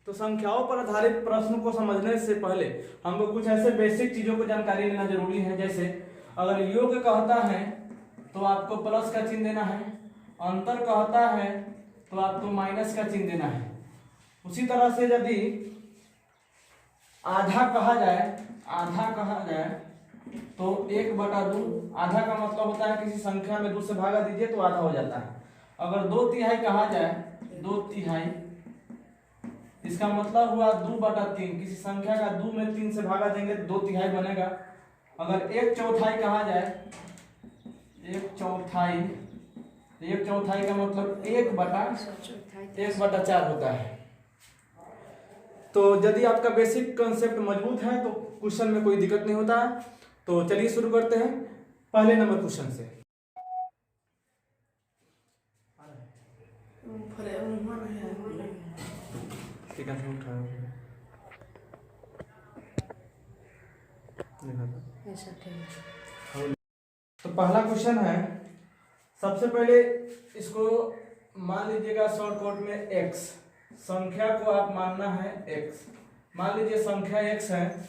तो संख्याओं पर आधारित प्रश्न को समझने से पहले हमको कुछ ऐसे बेसिक चीजों को जानकारी लेना जरूरी है। जैसे अगर योग कहता है तो आपको प्लस का चिन्ह देना है, अंतर कहता है तो आपको माइनस का चिन्ह देना है। उसी तरह से यदि आधा कहा जाए तो 1/2, आधा का मतलब होता है किसी संख्या में 2 से भागा दीजिए तो आधा हो जाता है। अगर 2/3 कहा जाए, 2/3 इसका मतलब हुआ 2/3, किसी संख्या का 2 में 3 से भागा देंगे तो 2/3 बनेगा। अगर 1/4 कहा जाए, 1/4 का मतलब 1/4 होता है। तो यदि आपका बेसिक कंसेप्ट मजबूत है तो क्वेश्चन में कोई दिक्कत नहीं होता है। तो चलिए शुरू करते हैं पहले नंबर क्वेश्चन से। तो पहला क्वेश्चन है, सबसे पहले इसको मान लीजिएगा शॉर्टकट में x, संख्या को आप मानना है x। मान लीजिए संख्या x है,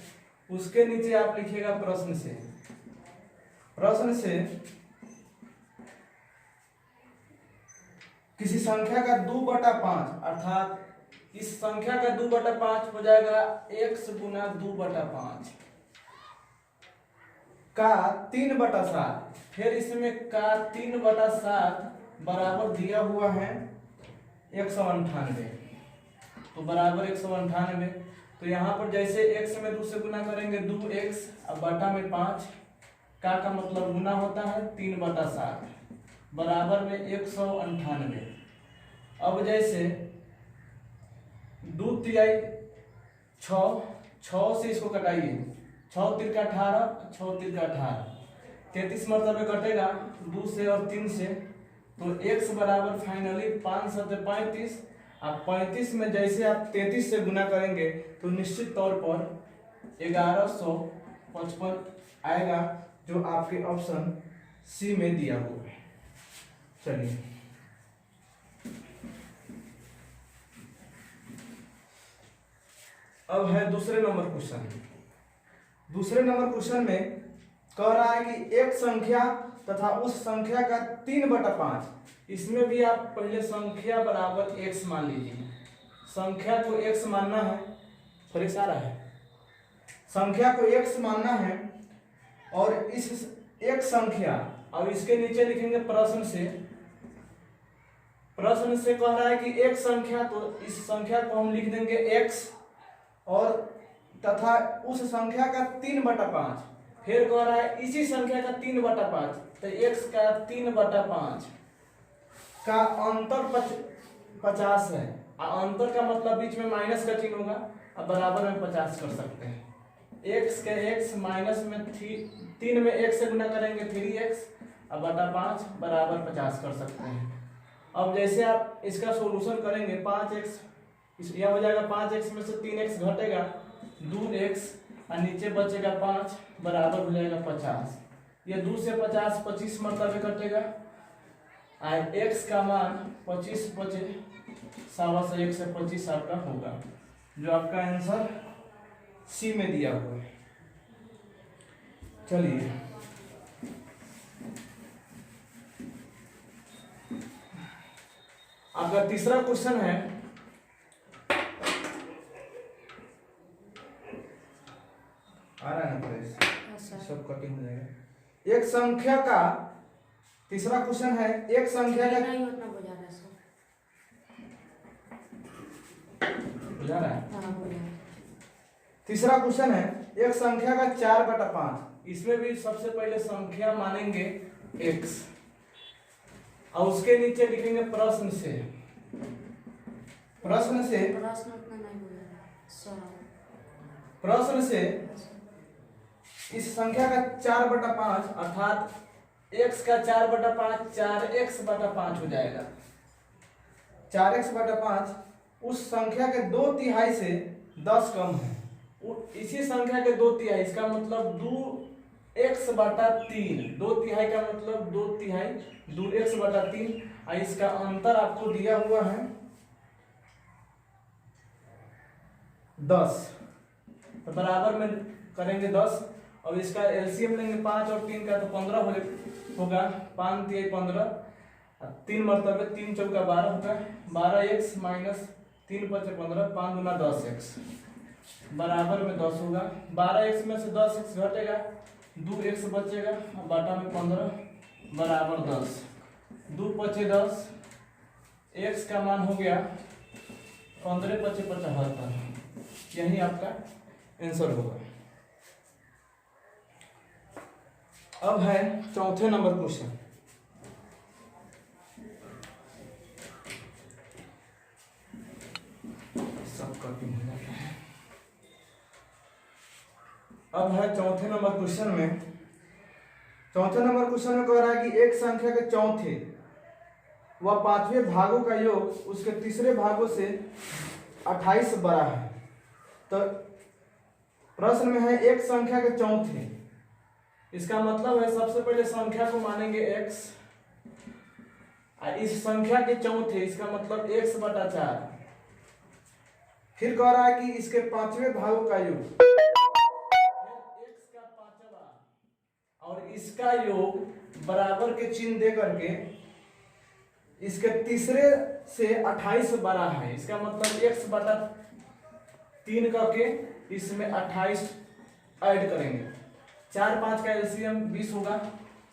उसके नीचे आप लिखिएगा प्रश्न से किसी संख्या का 2/5, अर्थात इस संख्या का 2/5 हो जाएगा x गुना 2/5 का 3/7, फिर इसमें का 3/7 बराबर दिया हुआ है 198, तो बराबर 198। तो यहाँ पर जैसे x में 2 से गुना करेंगे 2x, अब बटा में 5, का मतलब गुना होता है 3/7 बराबर में 198। अब जैसे 2/3 6 से इसको कटाइए, 6×3 18, 6×3 18, 33 मरतबे कटेगा 2 से और 3 से, तो x बराबर फाइनली 5×7=35। अब 35 में जैसे आप 33 से गुना करेंगे तो निश्चित तौर पर 1155 आएगा, जो आपके ऑप्शन सी में दिया हुआ है। चलिए अब है दूसरे नंबर क्वेश्चन। दूसरे नंबर क्वेश्चन में कह रहा है कि एक संख्या तथा उस संख्या का 3/5, इसमें भी आप पहले संख्या बराबर x मान लीजिए। संख्या को x मानना है, फर्क आ रहा है, संख्या को x मानना है और इस एक संख्या, अब इसके नीचे लिखेंगे प्रश्न से कह रहा है कि एक संख्या, तो इस संख्या को हम लिख देंगे x और तथा उस संख्या का 3/5, फिर कह रहा है इसी संख्या का 3/5, तो x का 3/5 का अंतर 50 है। अंतर का मतलब बीच में माइनस का चिन्ह होगा, अब बराबर में 50 कर सकते हैं। x के x माइनस में 3 में x से गुना करेंगे 3x, अब बटा 5 बराबर 50 कर सकते हैं। अब जैसे आप इसका सॉल्यूशन करेंगे 5x, यह हो जाएगा 5x में से 3x घटेगा 2x और नीचे बचेगा 5 बराबर हो जाएगा 50। ये 2 से 50 25 मरतबे कटेगा, x का मान 25 बचे, 1.25 से 25 आपका होगा, जो आपका आंसर सी में दिया हुआ है। चलिए आपका तीसरा क्वेश्चन है, आ रहा है ना, सब कटिंग हो जाएगा। एक संख्या का, तीसरा क्वेश्चन है, एक संख्या का बुझा रहा है। तीसरा क्वेश्चन है, एक संख्या का 4/5, इसमें भी सबसे पहले संख्या मानेंगे x और उसके नीचे लिखेंगे प्रश्न से इस संख्या का 4/5 अर्थात x का 4/5 4x/5 हो जाएगा। 4x/5 उस संख्या के 2/3 से 10 कम है। इसी संख्या के 2/3, इसका मतलब 2x/3, 2/3 का मतलब 2/3 2x/3, और इसका अंतर आपको दिया हुआ है 10, तो बराबर में करेंगे 10। और इसका एलसीएम लेंगे 5 और 3 का, तो 15 होगा। 5 3 15, 3 मरतबे 3 चौका 12 होगा। 12x माइनस 3 5 15, 5 दूना 10x बराबर में 10 होगा। 12x में से 10x घटेगा, 2x बचेगा, बाटा में 15 बराबर 10। 2 5 10, x का मान हो गया 15 5 75। यही आपका आंसर होगा। अब है चौथे नंबर क्वेश्चन। सब कॉपी हो जाता है। अब है चौथे नंबर क्वेश्चन में। चौथे नंबर क्वेश्चन में कह रहा है कि एक संख्या के चौथे व पांचवें भागों का योग उसके तीसरे भागों से 28 बड़ा है। तो प्रश्न में है एक संख्या के चौथे, इसका मतलब है सबसे पहले संख्या को मानेंगे x, इस संख्या के चौथे, इसका मतलब x बटा 4। फिर कह रहा है कि इसके पांचवें भागों का योग, x का पांचवा और इसका योग बराबर के चिन्ह दे करके इसके तीसरे से 28 बड़ा है। इसका मतलब x बटा 3 करके इसमें 28 ऐड करेंगे। 4 5 का एलसीएम 20 होगा।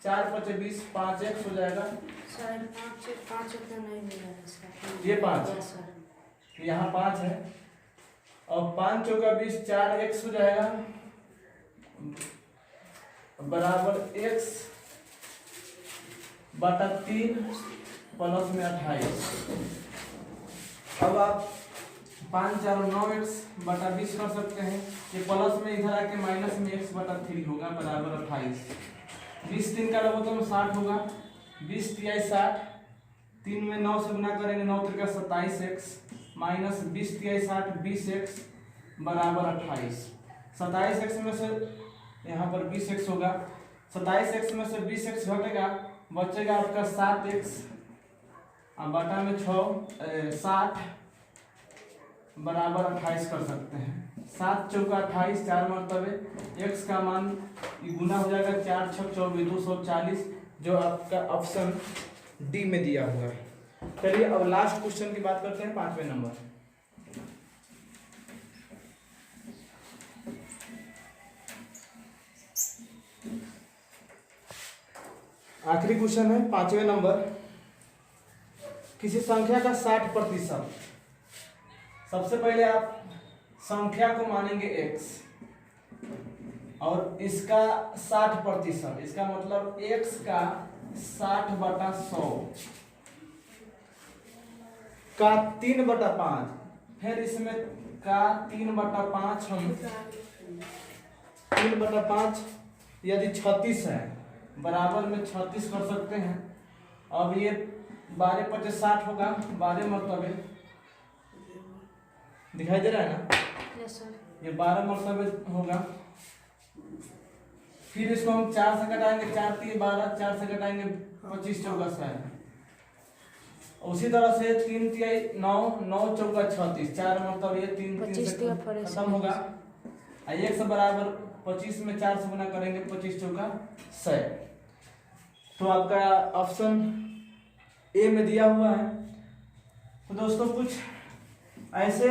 4 5 20, 5x हो जाएगा। सर 5 तो नहीं मिला इसका। ये 5 यहाँ 5 है और 5 चौका 20, 4x हो जाएगा बराबर x बटा 3 प्लस में 28। अब आप 5 4 9x बटा 20 कर सकते हैं। ये प्लस में इधर आके माइनस में x बटा 3 होगा बराबर 28। 20 3 का लगभग 60 होगा। 20 3 60, 3 में 9 से गुना करेंगे, 9 3 का 27x माइनस 20 3 60, 20x बराबर 28। 27x में से यहाँ पर 20x होगा। 27x में से 20x घटेगा, बचेगा आपका 7x बटा में 60 बराबर 28 कर सकते हैं। 7 चौका 28, 4 मरतबे x का मान गुना हो जाएगा। 4 6 24, 240, जो आपका ऑप्शन डी में दिया हुआ है। चलिए अब लास्ट क्वेश्चन की बात करते हैं, 5वें नंबर। आखिरी क्वेश्चन है 5वें नंबर। किसी संख्या का 60%। सबसे पहले आप संख्या को मानेंगे x और इसका 60%, इसका मतलब x का 60 बटा 100 का 3 बटा 5। फिर इसमें का 3 बटा 5 हम 3 बटा 5 यदि 36 है बराबर में 36 कर सकते हैं। अब ये 12 5 60 होगा, 12 मरतबे दिखाई दे रहा है ना। Yes sir. ये 12 मरतबे होगा। फिर इसको हम 4 से घटाएंगे, 4 3 12, 4 से घटाएंगे 25 चौका 60। उसी तरह से 3 3 9, 9 चौका 36, 4 मतलब ये 3 3 से खत्म होगा। x बराबर 25 में 4 से गुना करेंगे, 25 चौका 100। तो आपका ऑप्शन ए में दिया हुआ है। तो दोस्तों कुछ ऐसे